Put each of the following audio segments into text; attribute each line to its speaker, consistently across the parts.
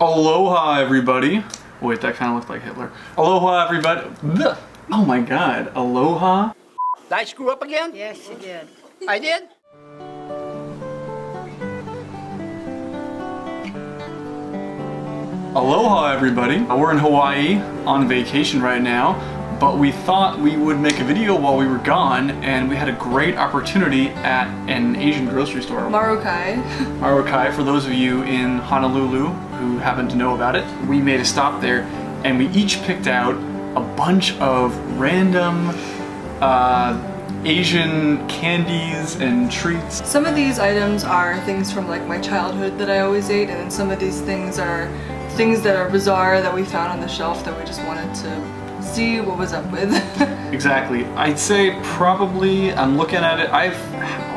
Speaker 1: Aloha, everybody. Wait, that kind of looked like Hitler. Aloha, everybody. Blech. Oh my god, aloha.
Speaker 2: Did I screw up again?
Speaker 3: Yes, you did.
Speaker 2: I did?
Speaker 1: Aloha, everybody. We're in Hawaii on vacation right now, but we thought we would make a video while we were gone, and we had a great opportunity at an Asian grocery store.
Speaker 4: Marukai.
Speaker 1: Marukai, for those of you in Honolulu who happen to know about it. We made a stop there, and we each picked out a bunch of random Asian candies and treats.
Speaker 4: Some of these items are things from like my childhood that I always ate, and then some of these things are things that are bizarre that we found on the shelf that we just wanted to see what was up with.
Speaker 1: Exactly. I'd say probably, I'm looking at it, I've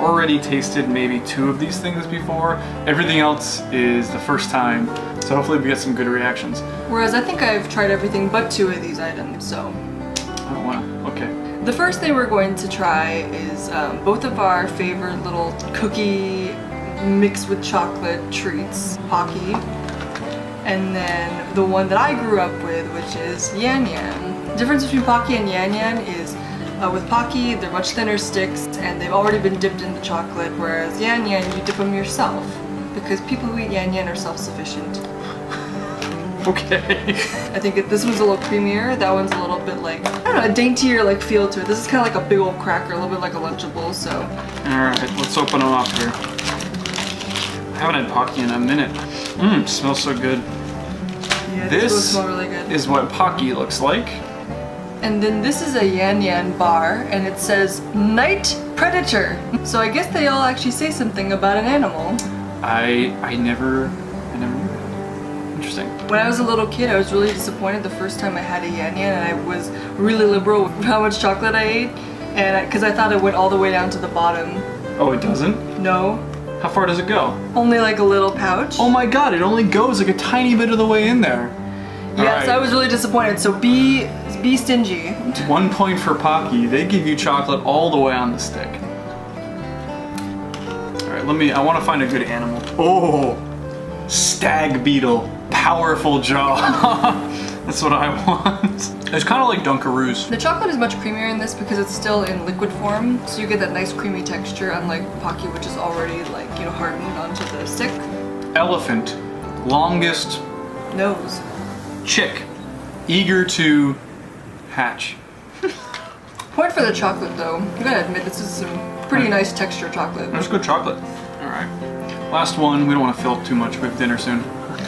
Speaker 1: already tasted maybe 2 of these things before. Everything else is the first time, so hopefully we get some good reactions.
Speaker 4: Whereas I think I've tried everything but 2 of these items, so.
Speaker 1: Oh wow, okay.
Speaker 4: The first thing we're going to try is both of our favorite little cookie mixed with chocolate treats, Pocky, and then the one that I grew up with, which is Yan Yan. The difference between Pocky and Yan Yan is with Pocky, they're much thinner sticks and they've already been dipped in the chocolate, whereas Yan Yan, you dip them yourself because people who eat Yan Yan are self-sufficient.
Speaker 1: Okay.
Speaker 4: I think this one's a little creamier, that one's a little bit like, I don't know, a daintier like feel to it. This is kind of like a big old cracker, a little bit like a Lunchable, so.
Speaker 1: Alright, let's open them up here. I haven't had Pocky in a minute. Mmm, smells so good.
Speaker 4: Yeah,
Speaker 1: this
Speaker 4: smell really good.
Speaker 1: is what Pocky looks like.
Speaker 4: And then this is a Yan Yan bar, and it says Night Predator. So I guess they all actually say something about an animal.
Speaker 1: I never knew that. Interesting.
Speaker 4: When I was a little kid, I was really disappointed the first time I had a Yan Yan, and I was really liberal with how much chocolate I ate, and because I thought it went all the way down to the bottom.
Speaker 1: Oh, it doesn't?
Speaker 4: No.
Speaker 1: How far does it go?
Speaker 4: Only like a little pouch.
Speaker 1: Oh my god, it only goes like a tiny bit of the way in there.
Speaker 4: Yeah, so I was really disappointed, so be stingy.
Speaker 1: 1 point for Pocky. They give you chocolate all the way on the stick. Alright, I want to find a good animal. Oh! Stag beetle. Powerful jaw. That's what I want. It's kind of like Dunkaroos.
Speaker 4: The chocolate is much creamier in this because it's still in liquid form, so you get that nice creamy texture, unlike Pocky, which is already like, you know, hardened onto the stick.
Speaker 1: Elephant. Longest
Speaker 4: Nose.
Speaker 1: chick. Eager to hatch.
Speaker 4: Point for the chocolate though. You gotta admit, this is some pretty nice texture chocolate.
Speaker 1: There's good chocolate. Alright. Last one. We don't want to fill up too much. We have dinner soon.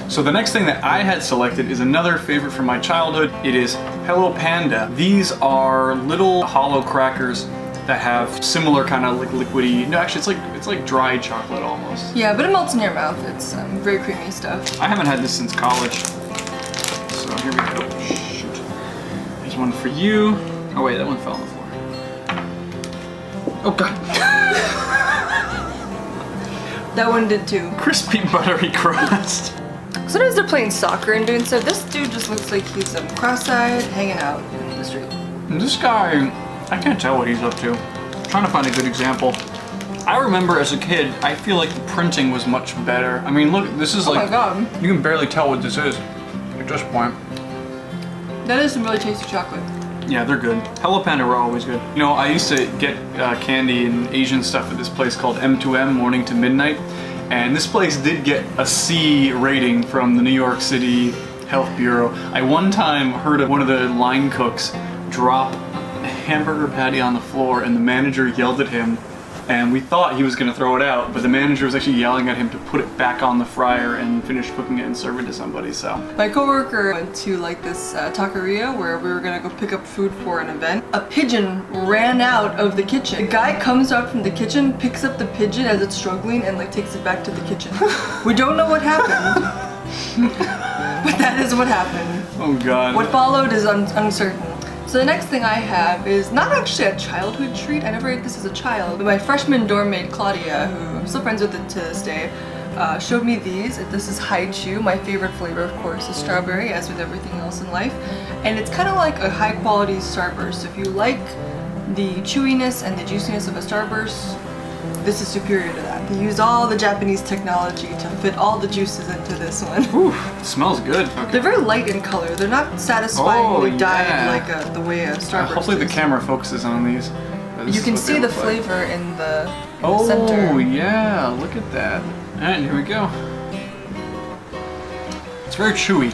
Speaker 1: So the next thing that I had selected is another favorite from my childhood. It is Hello Panda. These are little hollow crackers that have similar kind of like liquidy. No, actually, it's like dry chocolate almost.
Speaker 4: Yeah, but it melts in your mouth. It's very creamy stuff.
Speaker 1: I haven't had this since college. So here we go. Shoot. There's one for you. Oh wait, that one fell on the floor. Oh god.
Speaker 4: That one did too.
Speaker 1: Crispy buttery crust.
Speaker 4: Sometimes they're playing soccer and doing stuff. This dude just looks like he's cross-eyed, hanging out in the street.
Speaker 1: And this guy, I can't tell what he's up to. I'm trying to find a good example. I remember as a kid, I feel like the printing was much better. I mean, look, this is like,
Speaker 4: oh my god.
Speaker 1: You can barely tell what this is at this point.
Speaker 4: That is some really tasty chocolate.
Speaker 1: Yeah, they're good. Hello Panda were always good. You know, I used to get candy and Asian stuff at this place called M2M, Morning to Midnight. And this place did get a C rating from the New York City Health Bureau. I one time heard of one of the line cooks drop a hamburger patty on the floor, and the manager yelled at him, and we thought he was going to throw it out, but the manager was actually yelling at him to put it back on the fryer and finish cooking it and serve it to somebody, so.
Speaker 4: My coworker went to like this taqueria where we were gonna go pick up food for an event. A pigeon ran out of the kitchen. The guy comes out from the kitchen, picks up the pigeon as it's struggling, and like takes it back to the kitchen. We don't know what happened, but that is what happened.
Speaker 1: Oh god.
Speaker 4: What followed is uncertain. So the next thing I have is not actually a childhood treat. I never ate this as a child, but my freshman dorm mate Claudia, who I'm still friends with to this day, showed me these. This is Haichu. My favorite flavor, of course, is strawberry, as with everything else in life. And it's kind of like a high quality Starburst. So if you like the chewiness and the juiciness of a Starburst, this is superior to that. They used all the Japanese technology to fit all the juices into this one.
Speaker 1: Ooh, it smells good. Okay.
Speaker 4: They're very light in color. They're not satisfyingly dyed
Speaker 1: yeah.
Speaker 4: like the way a Starburst
Speaker 1: Hopefully the
Speaker 4: is.
Speaker 1: camera focuses on these.
Speaker 4: You can see the flavor in the
Speaker 1: Oh,
Speaker 4: center.
Speaker 1: yeah, look at that. Alright, here we go. It's very chewy.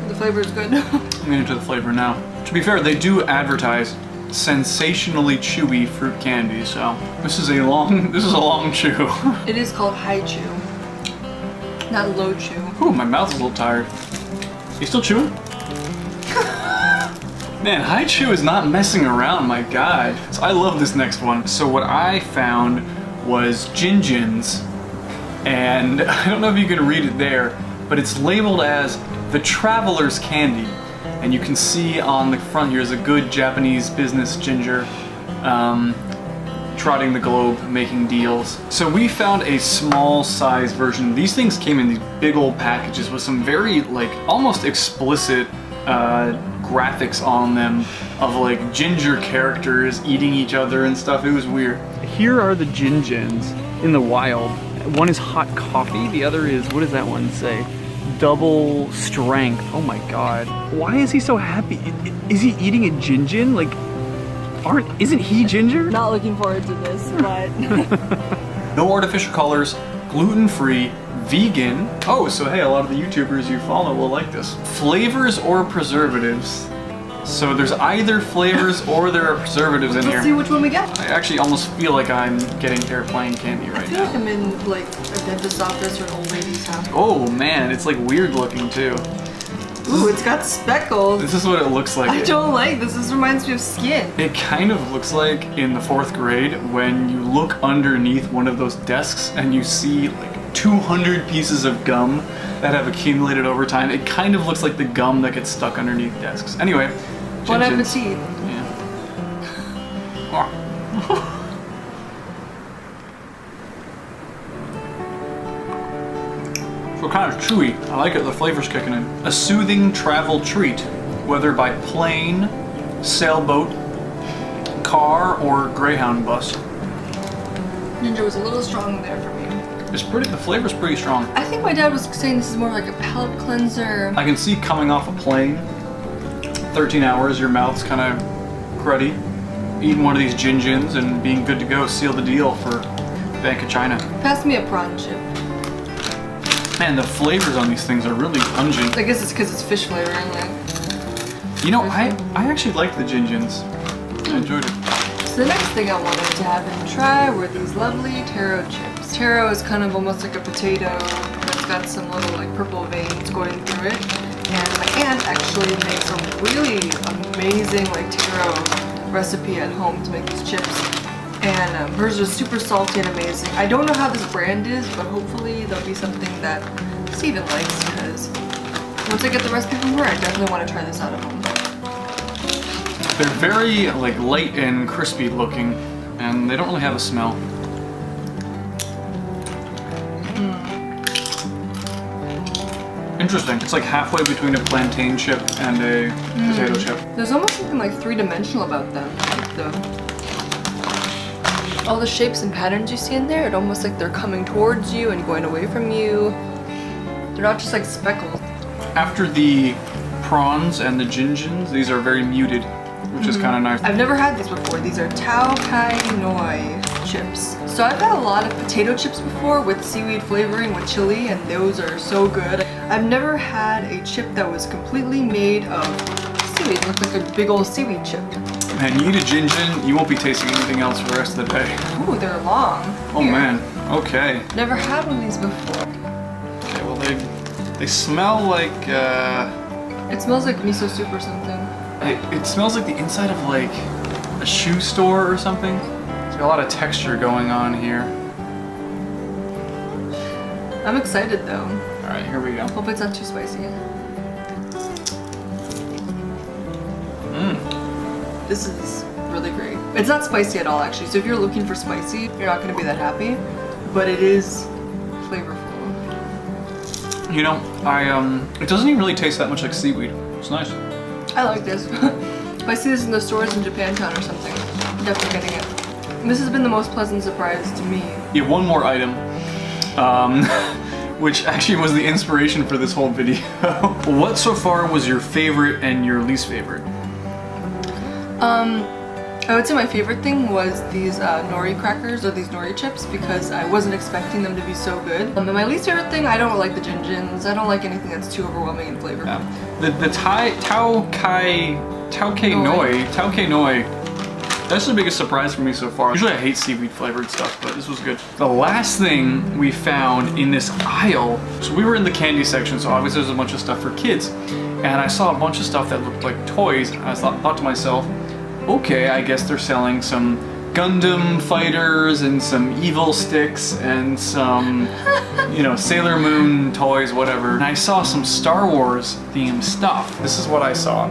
Speaker 4: The flavor is good.
Speaker 1: I'm getting into the flavor now. To be fair, they do advertise sensationally chewy fruit candy, so this is a long chew.
Speaker 4: It is called high chew, not low chew.
Speaker 1: Ooh, my mouth is a little tired. You still chewing? Man, high chew is not messing around, my god. So I love this next one. So what I found was Jinjins, and I don't know if you can read it there, but it's labeled as the Traveler's Candy. And you can see on the front here is a good Japanese business ginger trotting the globe, making deals. So we found a small size version. These things came in these big old packages with some very like almost explicit graphics on them of like ginger characters eating each other and stuff. It was weird. Here are the Jinjins in the wild. One is hot coffee, the other is, what does that one say? Double strength. Oh my god. Why is he so happy? Is he eating a Jinjin? Like, isn't he ginger?
Speaker 4: Not looking forward to this, but
Speaker 1: No artificial colors, gluten-free, vegan. Oh, so hey, a lot of the YouTubers you follow will like this. Flavors or preservatives. So there's either flavors or there are preservatives in
Speaker 4: let's see
Speaker 1: here.
Speaker 4: which one we get.
Speaker 1: I actually almost feel like I'm getting airplane candy
Speaker 4: I
Speaker 1: right
Speaker 4: feel like
Speaker 1: now.
Speaker 4: I'm in like a dentist's office or an old lady's house.
Speaker 1: Oh man, it's like weird looking too.
Speaker 4: Ooh, it's got speckles.
Speaker 1: This is what it looks like.
Speaker 4: I don't like this. This reminds me of skin.
Speaker 1: It kind of looks like in the 4th grade when you look underneath one of those desks and you see like 200 pieces of gum that have accumulated over time. It kind of looks like the gum that gets stuck underneath desks. Anyway,
Speaker 4: Bon
Speaker 1: Jinjins.
Speaker 4: appetit.
Speaker 1: Yeah. So kind of chewy. I like it, the flavor's kicking in. A soothing travel treat, whether by plane, sailboat, car, or Greyhound bus.
Speaker 4: Ginger was a little strong there for me.
Speaker 1: The flavor's pretty strong.
Speaker 4: I think my dad was saying this is more like a palate cleanser.
Speaker 1: I can see coming off a plane, 13 hours, your mouth's kind of cruddy, eating one of these Jinjins and being good to go, seal the deal for Bank of China.
Speaker 4: Pass me a prawn chip.
Speaker 1: Man, the flavors on these things are really pungent.
Speaker 4: I guess it's because it's fish flavor in there.
Speaker 1: You know, I actually like the Jinjins. I enjoyed it.
Speaker 4: So the next thing I wanted to have him try were these lovely taro chips. Taro is kind of almost like a potato that's got some little like purple veins going through it. And my aunt actually makes a really amazing like taro recipe at home to make these chips. And hers is super salty and amazing. I don't know how this brand is, but hopefully there'll be something that Steven likes because once I get the recipe from her, I definitely want to try this out at home.
Speaker 1: They're very like light and crispy looking, and they don't really have a smell. Interesting. It's like halfway between a plantain chip and a potato chip.
Speaker 4: There's almost something like three-dimensional about them. Like all the shapes and patterns you see in there, it almost like they're coming towards you and going away from you. They're not just like speckles.
Speaker 1: After the prawns and the Jinjins, these are very muted, which is kind of nice.
Speaker 4: I've never had these before. These are Tao Kai Noi chips. So I've had a lot of potato chips before with seaweed flavoring with chili, and those are so good. I've never had a chip that was completely made of seaweed. It looked like a big old seaweed chip.
Speaker 1: Man, you eat a Jinjin, you won't be tasting anything else for the rest of the day.
Speaker 4: Ooh, they're long.
Speaker 1: Oh
Speaker 4: Here.
Speaker 1: man, okay.
Speaker 4: Never had one of these before.
Speaker 1: Okay, well they smell like,
Speaker 4: It smells like miso soup or something.
Speaker 1: it smells like the inside of like a shoe store or something. There's a lot of texture going on here.
Speaker 4: I'm excited though.
Speaker 1: All right, here we go.
Speaker 4: Hope it's not too spicy. This is really great. It's not spicy at all actually, so if you're looking for spicy, you're not gonna be that happy, but it is flavorful.
Speaker 1: You know, it doesn't even really taste that much like seaweed. It's nice.
Speaker 4: I like this. If I see this in the stores in Japantown or something, I'm definitely getting it. This has been the most pleasant surprise to me.
Speaker 1: Yeah, one more item, which actually was the inspiration for this whole video. What so far was your favorite and your least favorite?
Speaker 4: I would say my favorite thing was these nori crackers or these nori chips because I wasn't expecting them to be so good. And my least favorite thing, I don't like the gin-gins. I don't like anything that's too overwhelming in flavor.
Speaker 1: Yeah. The Tao Kei Noi, that's the biggest surprise for me so far. Usually I hate seaweed flavored stuff, but this was good. The last thing we found in this aisle, so we were in the candy section, so obviously there's a bunch of stuff for kids. And I saw a bunch of stuff that looked like toys, and I thought to myself, okay, I guess they're selling some Gundam fighters and some evil sticks and some, you know, Sailor Moon toys, whatever. And I saw some Star Wars themed stuff. This is what I saw.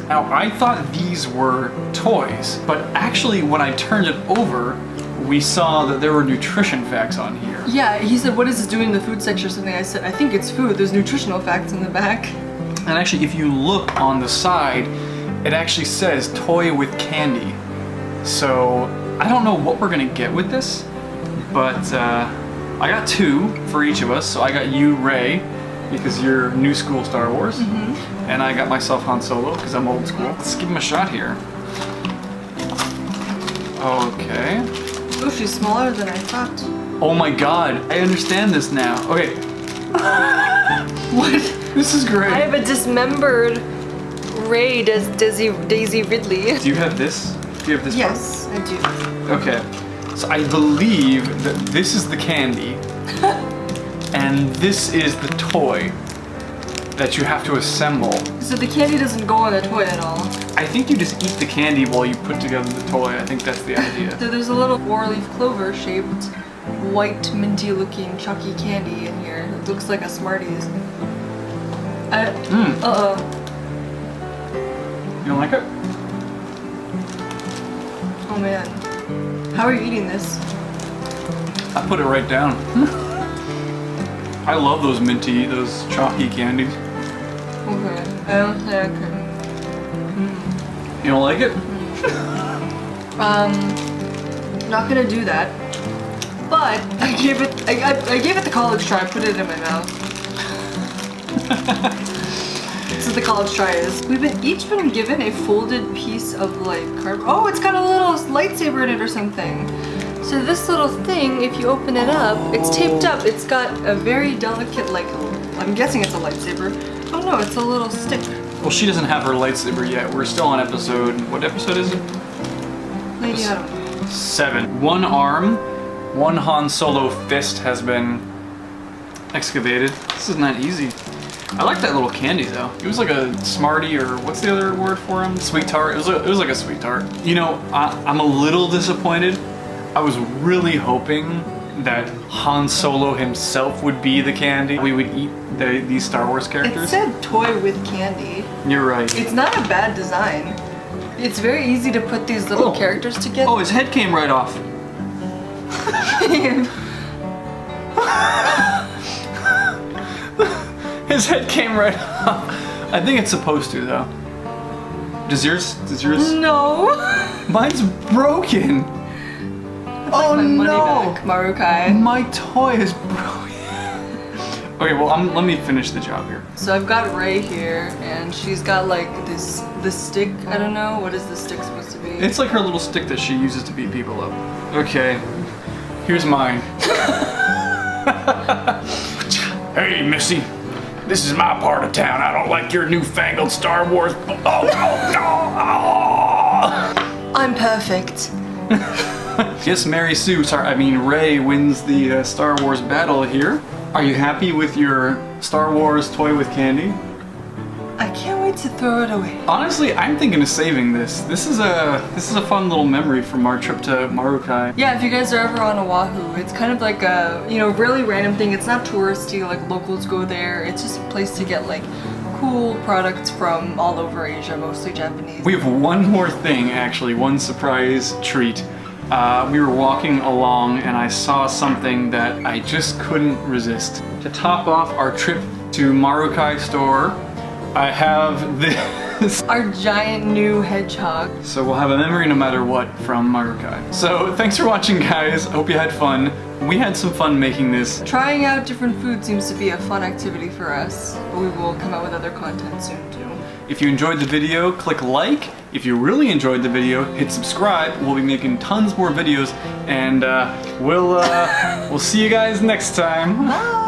Speaker 1: Now, I thought these were toys, but actually when I turned it over, we saw that there were nutrition facts on here.
Speaker 4: Yeah, he said, what is this doing in the food section or something? I said, I think it's food. There's nutritional facts in the back.
Speaker 1: And actually, if you look on the side, it actually says toy with candy. So I don't know what we're gonna get with this, but I got 2 for each of us. So I got you, Rey, because you're new school Star Wars, and I got myself Han Solo because I'm old school. Let's give him a shot here. Okay.
Speaker 4: Oh, she's smaller than I thought.
Speaker 1: Oh my God, I understand this now. Okay.
Speaker 4: What?
Speaker 1: This is great.
Speaker 4: I have a dismembered Rey Daisy Ridley.
Speaker 1: Do you have this? Do you have this part?
Speaker 4: Yes, I do.
Speaker 1: Okay, so I believe that this is the candy, and this is the toy that you have to assemble.
Speaker 4: So the candy doesn't go on the toy at all.
Speaker 1: I think you just eat the candy while you put together the toy. I think that's the idea.
Speaker 4: So there's a little 4-leaf clover shaped white minty looking chalky candy in here. It looks like a Smarties. Uh-oh.
Speaker 1: You don't like it?
Speaker 4: Oh man. How are you eating this?
Speaker 1: I put it right down. I love those minty, those chalky candies.
Speaker 4: Okay. I don't think I can.
Speaker 1: You don't like it?
Speaker 4: Not gonna do that. But I gave it the college try. I put it in my mouth. So the college try is. We've each been given a folded piece of like cardboard. Oh, it's got a little lightsaber in it or something. So this little thing, if you open it up, it's taped up. It's got a very delicate, like, I'm guessing it's a lightsaber. Oh no, it's a little stick.
Speaker 1: Well, she doesn't have her lightsaber yet. We're still on episode, what episode is it?
Speaker 4: Maybe I don't know.
Speaker 1: 7. One arm, one Han Solo fist has been excavated. This is not easy. I like that little candy though. It was like a Smartie, or what's the other word for him? Sweet tart. It was like a sweet tart. You know, I'm a little disappointed. I was really hoping that Han Solo himself would be the candy. We would eat these Star Wars
Speaker 4: It
Speaker 1: characters.
Speaker 4: said toy with candy.
Speaker 1: You're right.
Speaker 4: It's not a bad design. It's very easy to put these little characters together.
Speaker 1: Oh, his head came right off. His head came right off. I think it's supposed to though. Does yours?
Speaker 4: No.
Speaker 1: Mine's broken. Oh
Speaker 4: My money
Speaker 1: no!
Speaker 4: back, Marukai.
Speaker 1: My toy is broken. Okay, well, let me finish the job here.
Speaker 4: So I've got Rey here, and she's got like this stick. I don't know, what is this stick supposed to be?
Speaker 1: It's like her little stick that she uses to beat people up. Okay, here's mine. Hey, Missy. This is my part of town. I don't like your newfangled Star Wars.
Speaker 4: I'm perfect.
Speaker 1: Yes, Rey wins the Star Wars battle here. Are you happy with your Star Wars toy with candy?
Speaker 4: I can't wait to throw it away.
Speaker 1: Honestly, I'm thinking of saving this. This is a fun little memory from our trip to Marukai.
Speaker 4: Yeah, if you guys are ever on Oahu, it's kind of like a, really random thing. It's not touristy, like locals go there. It's just a place to get like cool products from all over Asia, mostly Japanese.
Speaker 1: We have one more thing, actually, one surprise treat. We were walking along and I saw something that I just couldn't resist. To top off our trip to Marukai store, I have
Speaker 4: Our giant new hedgehog.
Speaker 1: So we'll have a memory no matter what from Marukai. So thanks for watching, guys. Hope you had fun. We had some fun making this.
Speaker 4: Trying out different food seems to be a fun activity for us, but we will come out with other content soon too.
Speaker 1: If you enjoyed the video, click like. If you really enjoyed the video, hit subscribe. We'll be making tons more videos, and we'll see you guys next time.
Speaker 4: Bye.